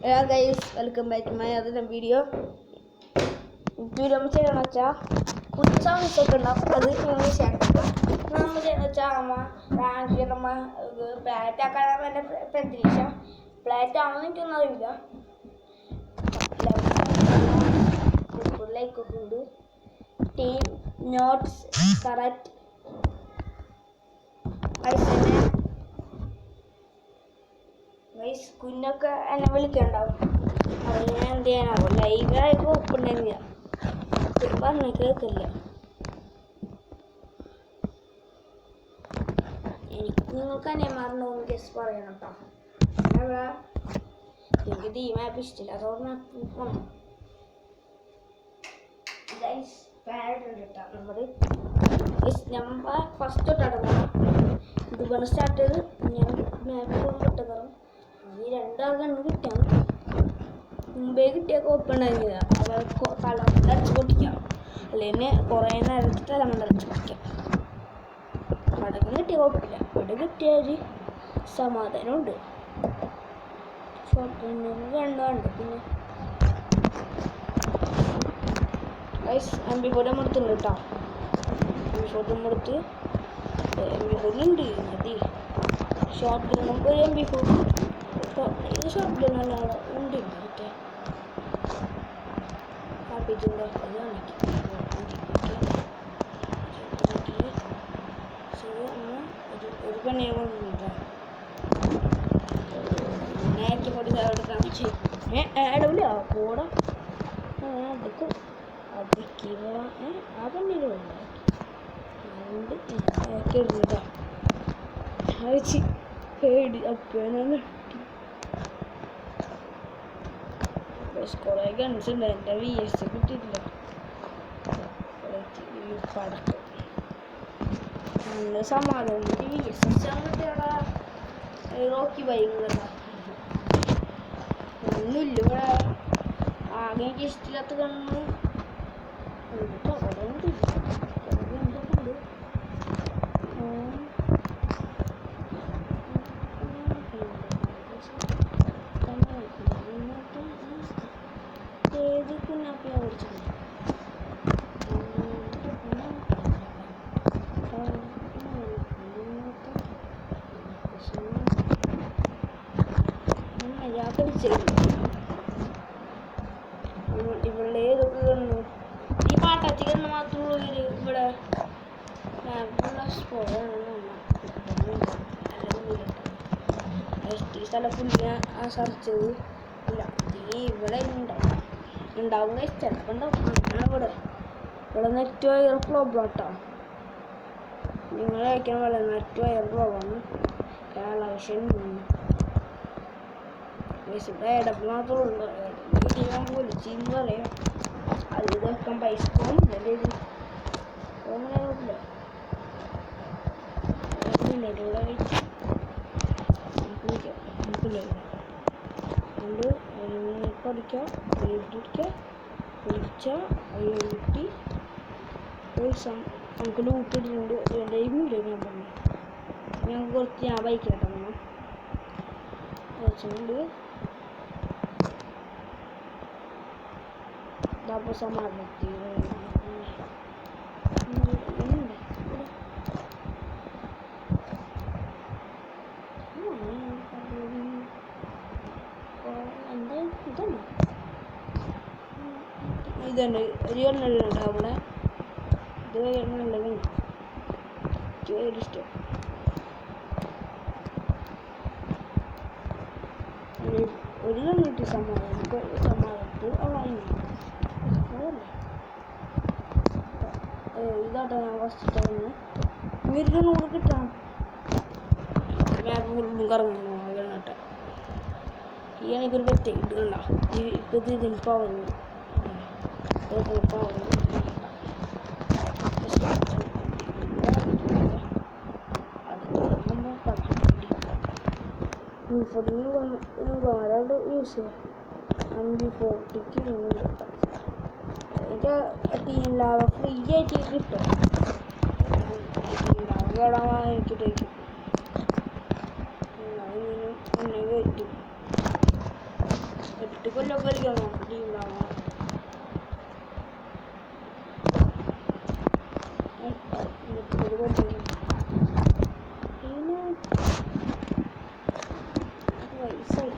Yeah guys, welcome back to my other video. നമ്മൾ ചെയ്യണമെന്ന് വെച്ചാൽ കുഞ്ഞ് സൗണ്ട്സ് ഒക്കെ ഉണ്ടാവും. അത് നമ്മൾ ചെയ്യണം. നമ്മൾ ചെയ്യുന്ന വെച്ചാൽ നമ്മ പ്ലേറ്റ് ആക്കാൻ എൻ്റെ പ്രതീക്ഷ പ്ലേറ്റ് ആണെന്ന് എനിക്കൊന്നും അറിയില്ല. ലൈക്കൊക്കെ ഉണ്ട്. ടീം നോട്ട്സ് കറക്റ്റ് കുഞ്ഞൊക്കെ എന്നെ വിളിക്കണ്ടാവും. അത് ഞാൻ എന്ത് ചെയ്യാനാവും? ലൈവായിട്ട് ഒപ്പുണ്ടെങ്കിൽ പറഞ്ഞ കേൾക്കില്ല. നിങ്ങൾക്ക് അനിയന്മാരുണ്ടോ എന്ന് ഗസ് പറയണം കേട്ടോ. എനിക്ക് ഈ മാപ്പ് ഇഷ്ടമില്ല, അതോട് മാപ്പ് പോകണം. നമ്മൾ ഫസ്റ്റ് തൊട്ടാണ് ഇത് പറഞ്ഞ് സ്റ്റാർട്ട് ചെയ്ത് ഞാൻ മാപ്പ് കിട്ടുകയും ഈ രണ്ടാൾക്കാണ് കിട്ടിയാണ്. മുമ്പേ കിട്ടിയൊക്കെ ഒപ്പുണ്ടായിരുന്നില്ല. അവർ തലമണ്ടടിച്ച് പൊട്ടിക്കാം, അല്ലെങ്കിൽ കുറേ നേരത്തെ തലമണ്ടടിച്ച് പൊട്ടിക്കാം. വടക്കം കിട്ടിയ കുഴപ്പമില്ല. ഇവിടെ കിട്ടിയ ഒരു സമാധാനമുണ്ട്. കണ്ടുണ്ട്. പിന്നെ MP4 എടുത്തുണ്ട് കേട്ടോ. MP4 എടുത്ത് MP4 ഉണ്ട് മതി. ഷോർട്ട് ഗൺ നമുക്ക് ഒരു MP4 ഇത് ഷോർട്ട് ഗൺ അല്ലാതെ ഉണ്ട്. മറ്റേ RPG ഒരു പണിയെ കൊണ്ടുണ്ടോ നേരത്തെ കൂടി അവിടെ കാണിച്ച് ഇടവില്ല കൂടെ അതൊക്കെ അതിക്കുക ആ പണിയിൽ അതുകൊണ്ട് അയച്ച് പേടി അപ്പനാണ്. കുറേ ഗൺസ് ഉണ്ട്. എൻ്റെ VS കിട്ടിയിട്ടില്ല. പടക്കം നല്ല സമാധാനം. VS കിട്ടിയാടാ റോക്കി ഭയങ്കര ഒന്നുമില്ല ഇവിടെ. ആകെ എനിക്ക് ഇഷ്ടമില്ലാത്ത കണ്ണ് ഏത് കുഞ്ഞാപ്പിയാ ഓടിച്ചത്. ഇവിടെ ഏതൊക്കെ കണ്ണു ഈ പാട്ടാച്ചി കണ്ണ് മാത്രമുള്ള ഇവിടെ സ്ഥലം പുള്ളിയ ആ സെർച്ച് ചെയ്ത് ഇല്ല. ഇവിടെ ഉണ്ടാവും ചിലപ്പോൾ ഉണ്ടാവും. ഇവിടെ നെറ്റ് വയർ പ്രോബ്ലം കേട്ടോ. നിങ്ങൾ അയക്കാൻ പോലെ നെറ്റ് വയർ പ്രോബ്ലം കാലാവശ്യം ഇടപ്പ് മാത്രമേ ഉള്ളൂ. ചെയ്യാൻ വിളിച്ചെന്ന് പറയാം. അത് ഇതൊക്കെ പൈസ പോകുന്നില്ല. അങ്ങനെ കുഴപ്പമില്ല. ഇവിടെ വെച്ച് അതുകൊണ്ട് പഠിക്കാം എഴുതിക്കുക വിളിച്ചാൽ എഴുതി പൈസ നമുക്ക് ലൂട്ടിട്ടുണ്ട്. ഡൈമില്ല ഞാൻ പറഞ്ഞു. ഞങ്ങൾക്ക് കുറച്ച് ഞാൻ ബൈക്ക് കിട്ടണം കുറച്ചുകൊണ്ട് അപ്പോൾ സമാധാനത്തി ഇതുണ്ട് ഒരു എണ്ണുണ്ട് അവിടെ. ഇത് എണ്ണുണ്ടെങ്കിൽ ഇഷ്ടം. ഒരു കണ്ണിട്ട് സമാധാനത്തിൽ അവളായി ഇതാട്ടോ ഞാൻ ഫസ്റ്റ് ടൈം ഇവർക്ക് 100 കിട്ടണം. മാപ്പ് ഫുള്ളും കറങ്ങുന്നു കേട്ടോ. ഈ എനിക്കൊരു പറ്റി ഇട്ടുകണ്ട ഇപ്പോഴത്തെ ഇതിൽ പവർ ഒരുപാട് യൂസ് ചെയ്യാം. MP40 എനിക്ക് ടീമിലാവ ഫ്രീ ആയിട്ട് കിട്ടും. കേടാൻ എനിക്കിട്ടേക്കും എന്നെ കയറ്റും. കൊല്ലം കളിക്കാൻ ലീവ് ഉണ്ടാവണം. വയസ്സായി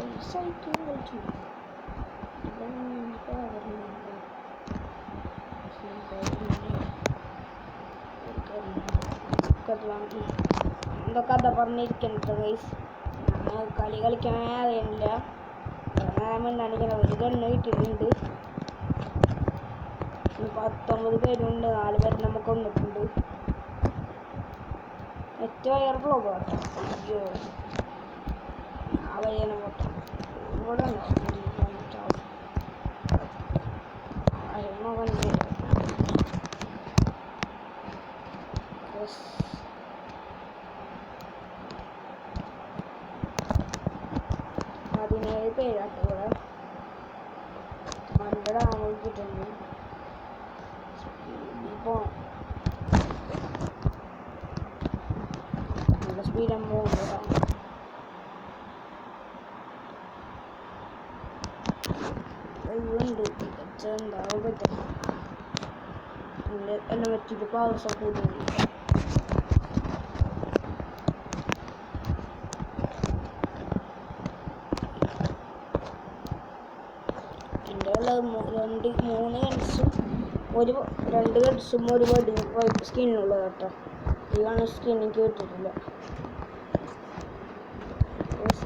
വയസ്സായിട്ട് കളിച്ചു എന്താ കഥ പറഞ്ഞിരിക്കുന്നത് ഗൈസ്. ഞാൻ കളി കളിക്കാൻ അറിയണില്ല. മിണ്ടാണ്ടിങ്ങനെ ഒരു ഗണ്ണ് കിട്ടിയിട്ടുണ്ട്. 19 പേരുണ്ട്. 4 പേര് നമുക്ക് വന്നിട്ടുണ്ട്. ഏറ്റവും വയർ ബ്ലോഗ് കേട്ടോ. അയ്യോ ആ വഴിയാണ് പോട്ടെ. ഇവിടെ ഉണ്ടോ പതിനേഴ് പേരാട്ടോ ഇവിടെ. 100 ആവുമ്പോഴേക്കിട്ടുണ്ട്. ഇപ്പോൾ നല്ല സ്പീഡാകുമ്പോൾ ഉണ്ട് എന്താവും പറ്റും. എല്ലാം വെച്ചിട്ട് പവർ സപ്പോർട്ട് ചെയ്യും. എൻ്റെ ഉള്ളത് 3 ഗൺസും 2 ഗൺസും ഒരു വൈറ്റ് സ്കിന്നുള്ളത് കേട്ടോ. ഇതാണ് സ്കിൻ എനിക്ക് കിട്ടിയിട്ടില്ല.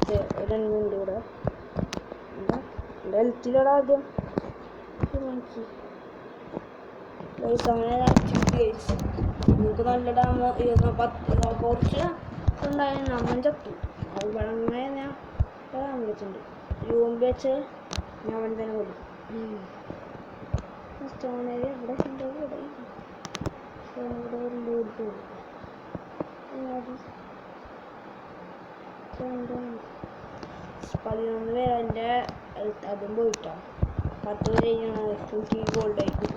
2 ഇവിടെ എന്താ എൻ്റെ ഹെൽത്തിലൂടെ ആദ്യം നിങ്ങൾക്ക് നല്ല കുറച്ച് ഉണ്ടായാലും നമ്മൾ ചത്തു. അത് അങ്ങനെ ഞാൻ വെച്ചിട്ടുണ്ട്. യൂമ്പി വെച്ച് ഞാൻ അവൻ തന്നെ കൊല്ലും. സ്റ്റോണേരി ഇവിടെ ഉണ്ട്. ഇവിടെ വരുമ്പോൾ ഓടിച്ചു 11 പേര് എൻ്റെ അതും പോയിട്ടോ. 10 പേര് ഗോൾഡായിരിക്കും.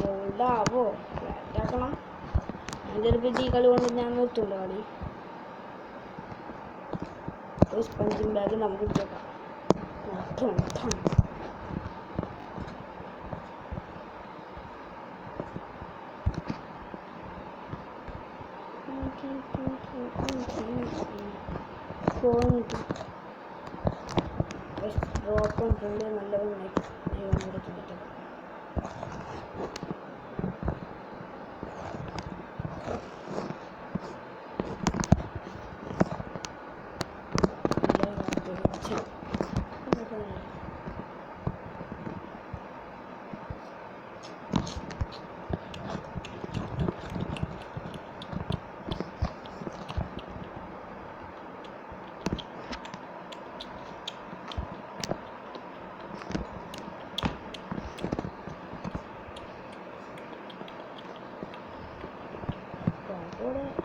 ഗോൾഡാവോ ഫ്ലാറ്റാക്കണം. ഞാൻ ചിലപ്പോൾ ഈ കളി കൊണ്ട് ഞാൻ നിർത്തുള്ളൂ കളി. പഞ്ചിങ് ബാഗ് നമുക്ക് ഇട്ടേക്കാം. ഡ്രോപ്പ് ഉണ്ട് നല്ല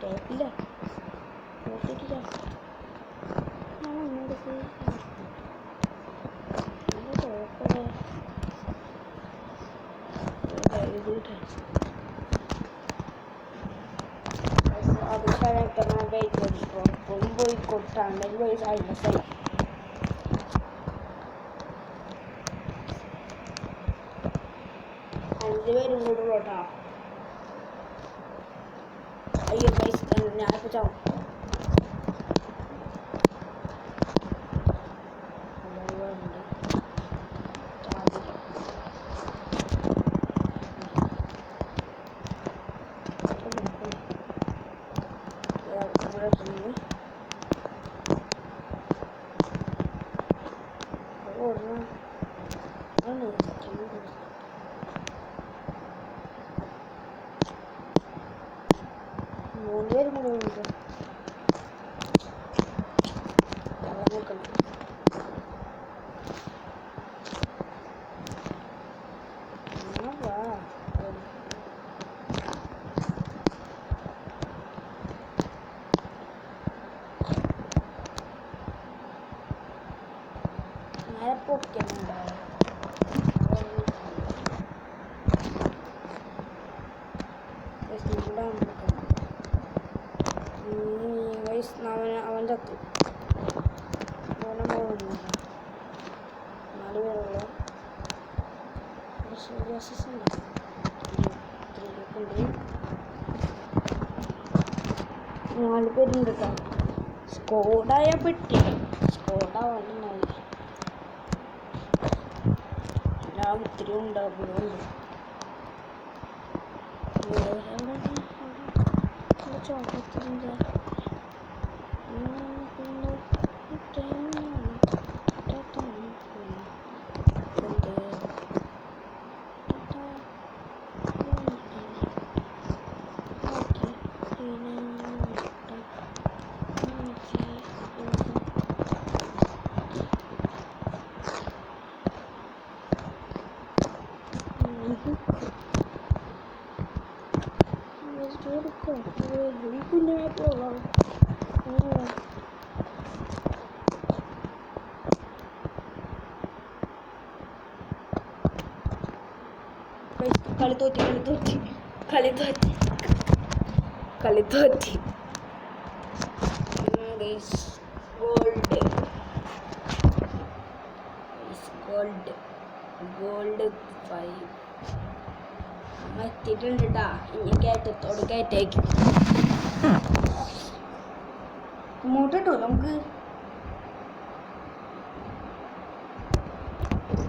കേട്ടില്ല കേട്ടിട്ടില്ല. പോയി കൊടുത്താണ്ട് പോയി സൈലൻസ് 5 പേരും കൂടെ കേട്ടോ. അയ്യോ പൈസ ഞാനിപ്പോൾ ചാവും. പൊക്കുന്നുണ്ടാവും. അവൻ ചത്തു. നാല് പേരുള്ള നാല് പേരുണ്ട് കേട്ടോ. സ്കോഡായ പെട്ടി സ്കോഡാവാനുണ്ടായി എല്ലാം ഒത്തിരി ഉണ്ടാകുന്നുണ്ട്. ചോക്ലേറ്റിൻ്റെ കളി തോറ്റി ഗോൾഡ് 5 എത്തിയിട്ടുണ്ട് കേട്ടാ. ഇനി കയറ്റത്തോട് കയറ്റേക്കും ഇങ്ങോട്ട് കിട്ടുമോ നമുക്ക്?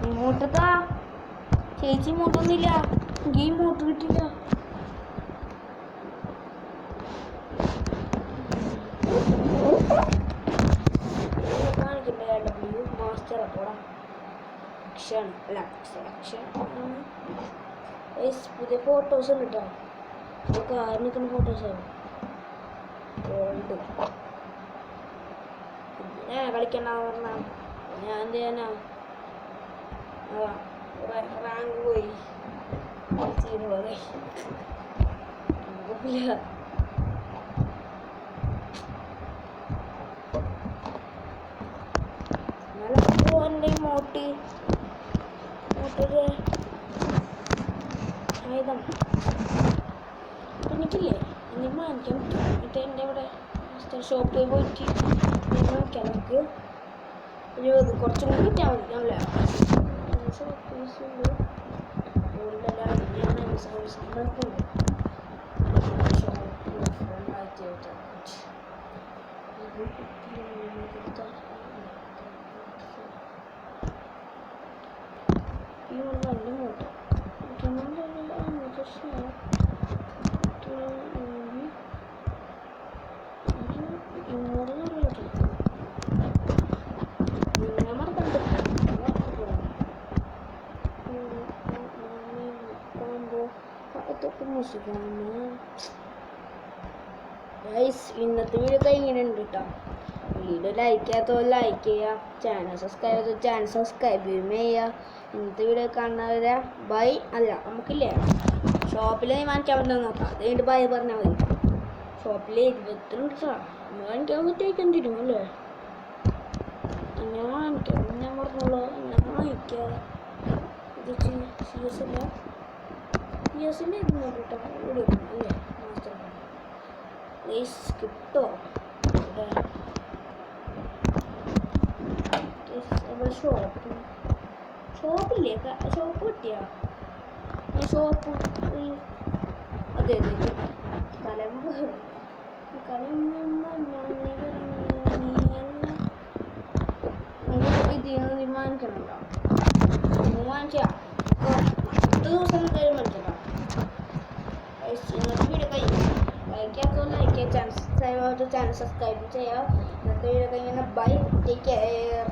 ഇങ്ങോട്ടത്താ ചേച്ചി ഇങ്ങോട്ടൊന്നുമില്ല. എനിക്ക് ഇങ്ങോട്ട് കിട്ടില്ല. കാണിക്കണ്ടേ ഡബ്ല്യു മാസ്റ്റർ അപ്പോടാ ആക്ഷൻ അല്ല ആക്ഷൻ പുതിയ ഫോട്ടോസ് ഉണ്ട് കേട്ടോ. കാറിൽ നിൽക്കുന്ന ഫോട്ടോസാണ്. ഗോൾഡ് ഞാൻ കളിക്കണ്ടെന്ന് പറഞ്ഞാൽ ഞാൻ എന്ത് ചെയ്യാനാ? റാങ്ക് പോയി നല്ല മോട്ട് ആയുധം എനിക്കില്ലേ ഇനി വാങ്ങിക്കാൻ പറ്റും. എന്നിട്ട് എൻ്റെ അവിടെ ഷോപ്പിൽ പോയിട്ട് വാങ്ങിക്കാം. നമുക്ക് 20 കുറച്ചും കൂടി കിട്ടിയാൽ മതി. ഞങ്ങളെ ഷോപ്പീസുണ്ട് കൂടുതലെല്ലാം ഞാൻ സമ്പളക്കുണ്ട്. നല്ല മോട്ടോ ഇന്നത്തെ വീഡിയോ കഴിഞ്ഞിട്ടുണ്ട് കേട്ടോ. വീഡിയോ ലൈക്ക് ചെയ്യാത്തവർ ലൈക്ക് ചെയ്യുക, ചാനൽ സബ്സ്ക്രൈബ് ചെയ്ത ചാനൽ സബ്സ്ക്രൈബ് ചെയ്യുക. ഇന്നത്തെ വീഡിയോ കാണുന്നവരെ ബൈ. അല്ല നമുക്കില്ലേ ഷോപ്പിൽ നീ വാങ്ങിക്കാൻ പറ്റുന്ന നോക്കാം. അത് കഴിഞ്ഞിട്ട് ബൈ പറഞ്ഞാൽ മതി. ഷോപ്പിൽ 22 വാങ്ങിക്കാൻ പറ്റിയേക്കാൻ തരും അല്ലേ? ഞാൻ വാങ്ങിക്കാം. ഞാൻ പറഞ്ഞോളൂ ഞാൻ വാങ്ങിക്കാം. ഇത് CS അല്ല CS-ൻ്റെ ഇരുന്നോ കേട്ടോ. ഇവിടെ അല്ലേ മാസ്റ്റർ കിട്ടോ ഷോപ്പില്ലേ? ഷോപ്പ് കിട്ടിയാ ഷോപ്പ് അതെ അതെ കലമ്പ് ഇതിന്ന് തീരുമാനിക്കണല്ലോ. വാങ്ങിച്ചാ 10 ദിവസം തീരുമാനിച്ചല്ലോ. വീഡിയോ കഴിഞ്ഞു. ലൈക്ക് ചെയ്യാത്തതുകൊണ്ട് ലൈക്ക് ചെയ്യുക, ചാനൽ സബ്സ്ക്രൈബ് ചെയ്യുക. ഇന്നത്തെ വീഡിയോ കഴിഞ്ഞാൽ ബൈ, ടേക്ക് കെയർ.